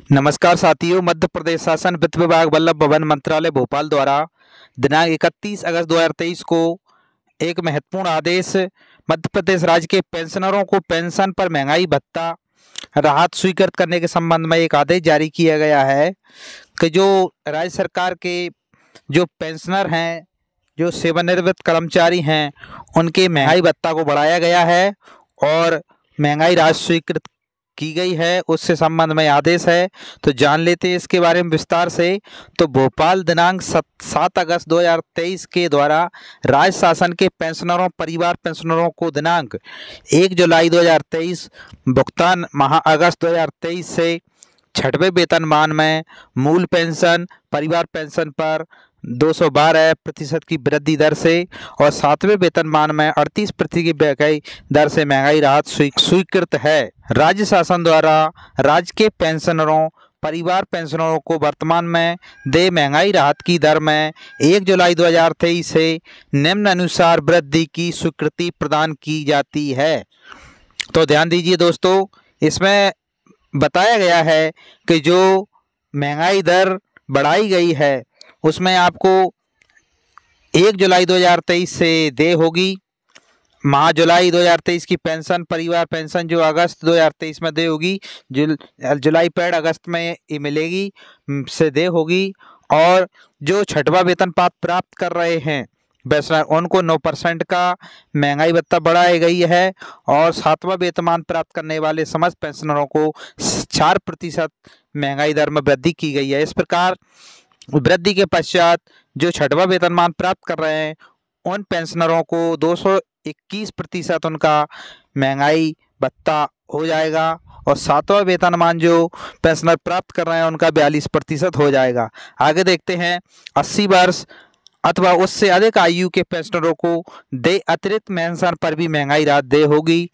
नमस्कार साथियों। मध्य प्रदेश शासन वित्त विभाग वल्लभ भवन मंत्रालय भोपाल द्वारा दिनांक 31 अगस्त 2023 को एक महत्वपूर्ण आदेश मध्य प्रदेश राज्य के पेंशनरों को पेंशन पर महंगाई भत्ता राहत स्वीकृत करने के संबंध में एक आदेश जारी किया गया है कि जो राज्य सरकार के जो पेंशनर हैं, जो सेवानिवृत्त कर्मचारी हैं, उनके महंगाई भत्ता को बढ़ाया गया है और महंगाई राहत स्वीकृत की गई है। उससे संबंध में आदेश है, तो जान लेते हैं इसके बारे में विस्तार से। तो भोपाल दिनांक 7 अगस्त 2023 के द्वारा राज्य शासन के पेंशनरों परिवार पेंशनरों को दिनांक 1 जुलाई 2023 भुगतान माह अगस्त 2023 से 6वें वेतनमान में मूल पेंशन परिवार पेंशन पर 212% की वृद्धि दर से और 7वें वेतनमान में 38% की महंगाई दर से महंगाई राहत स्वीकृत है। राज्य शासन द्वारा राज्य के पेंशनरों परिवार पेंशनरों को वर्तमान में दे महंगाई राहत की दर में 1 जुलाई 2023 से निम्नानुसार वृद्धि की स्वीकृति प्रदान की जाती है। तो ध्यान दीजिए दोस्तों, इसमें बताया गया है कि जो महंगाई दर बढ़ाई गई है उसमें आपको 1 जुलाई 2023 से दे होगी। माह जुलाई 2023 की पेंशन परिवार पेंशन जो अगस्त 2023 में दे होगी, जुलाई पेड अगस्त में ये मिलेगी से दे होगी। और जो 6वां वेतन प्राप्त कर रहे हैं पेंशनर, उनको 9% का महंगाई भत्ता बढ़ाई गई है और 7वां वेतनमान प्राप्त करने वाले समस्त पेंशनरों को 4% महंगाई दर में वृद्धि की गई है। इस प्रकार वृद्धि के पश्चात जो 6वां वेतनमान प्राप्त कर रहे हैं उन पेंशनरों को 221% उनका महंगाई भत्ता हो जाएगा और 7वां वेतनमान जो पेंशनर प्राप्त कर रहे हैं उनका 42% हो जाएगा। आगे देखते हैं, 80 वर्ष अथवा उससे अधिक आयु के पेंशनरों को दे अतिरिक्त पेंशन पर भी महंगाई राहत दे होगी।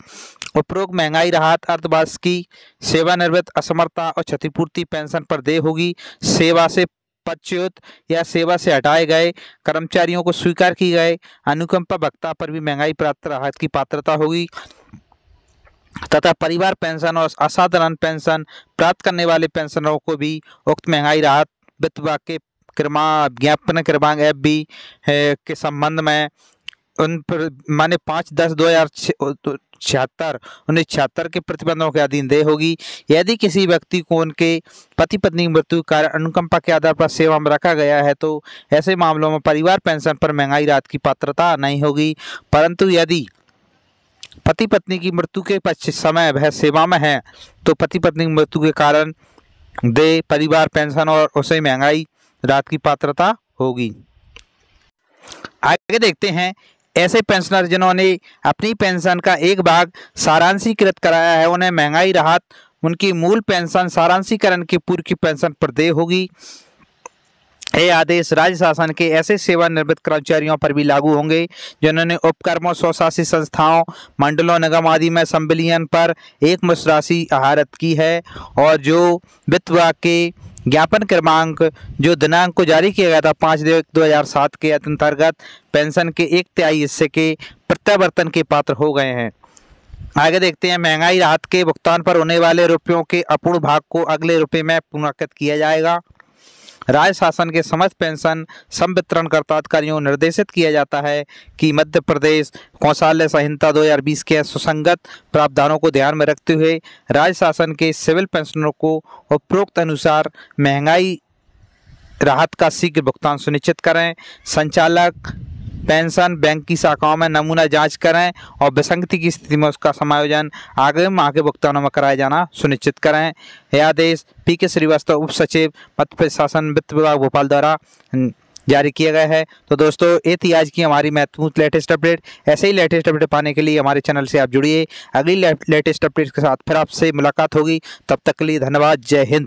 उपरोक्त महंगाई राहत अर्धवार्षिकी सेवानिवृत्त असमर्थता और क्षतिपूर्ति पेंशन पर दे होगी। सेवा से पदच्युत या सेवा से हटाए गए कर्मचारियों को स्वीकार की गए अनुकंपा भत्ता पर भी महंगाई प्राप्त राहत की पात्रता होगी तथा परिवार पेंशन और असाधारण पेंशन प्राप्त करने वाले पेंशनरों को भी उक्त महंगाई राहत वित्त विभाग के ज्ञापन क्रमांक FB के संबंध में उन पर माने 5/10/2076 के प्रतिबंधों के अधीन दे होगी। यदि किसी व्यक्ति को उनके पति पत्नी की मृत्यु के कारण अनुकंपा के आधार पर सेवा में रखा गया है तो ऐसे मामलों में परिवार पेंशन पर महंगाई राहत की पात्रता नहीं होगी। परंतु यदि पति पत्नी की मृत्यु के समय वह सेवा में है तो पति पत्नी की मृत्यु के कारण दे परिवार पेंशन और उसे महंगाई राहत की पात्रता होगी। आगे देखते हैं, ऐसे पेंशनर जिन्होंने अपनी पेंशन का एक भाग सारांशीकृत कराया है उन्हें महंगाई राहत उनकी मूल पेंशन सारांशीकरण की पूर्व की पेंशन पर दे होगी। ये आदेश राज्य शासन के ऐसे सेवानिवृत्त कर्मचारियों पर भी लागू होंगे जिन्होंने उपक्रमों स्वशासी संस्थाओं मंडलों निगम आदि में संविलियन पर एक मुश्त राशि आहरित की है और जो वित्त विभाग के ज्ञापन क्रमांक जो दिनांक को जारी किया गया था 5/2007 के अंतर्गत पेंशन के 1/3 हिस्से के प्रत्यावर्तन के पात्र हो गए हैं। आगे देखते हैं, महंगाई राहत के भुगतान पर होने वाले रुपयों के अपूर्ण भाग को अगले रुपये में पुनर्कृत किया जाएगा। राज्य शासन के समस्त पेंशन संवितरणकर्ता अधिकारियों को निर्देशित किया जाता है कि मध्य प्रदेश कौशल्य संहिता 2020 के सुसंगत प्रावधानों को ध्यान में रखते हुए राज्य शासन के सिविल पेंशनरों को उपरोक्त अनुसार महंगाई राहत का शीघ्र भुगतान सुनिश्चित करें। संचालक पेंशन बैंक की शाखाओं में नमूना जांच करें और विसंगति की स्थिति में उसका समायोजन आगामी माह के भुगतानों में कराया जाना सुनिश्चित करें। यह आदेश PK श्रीवास्तव उप सचिव मध्य प्रदेश शासन वित्त विभाग भोपाल द्वारा जारी किया गया है। तो दोस्तों, ये थी आज की हमारी महत्वपूर्ण लेटेस्ट अपडेट। ऐसे ही लेटेस्ट अपडेट पाने के लिए हमारे चैनल से आप जुड़िए। अगली लेटेस्ट अपडेट के साथ फिर आपसे मुलाकात होगी। तब तक के लिए धन्यवाद। जय हिंद।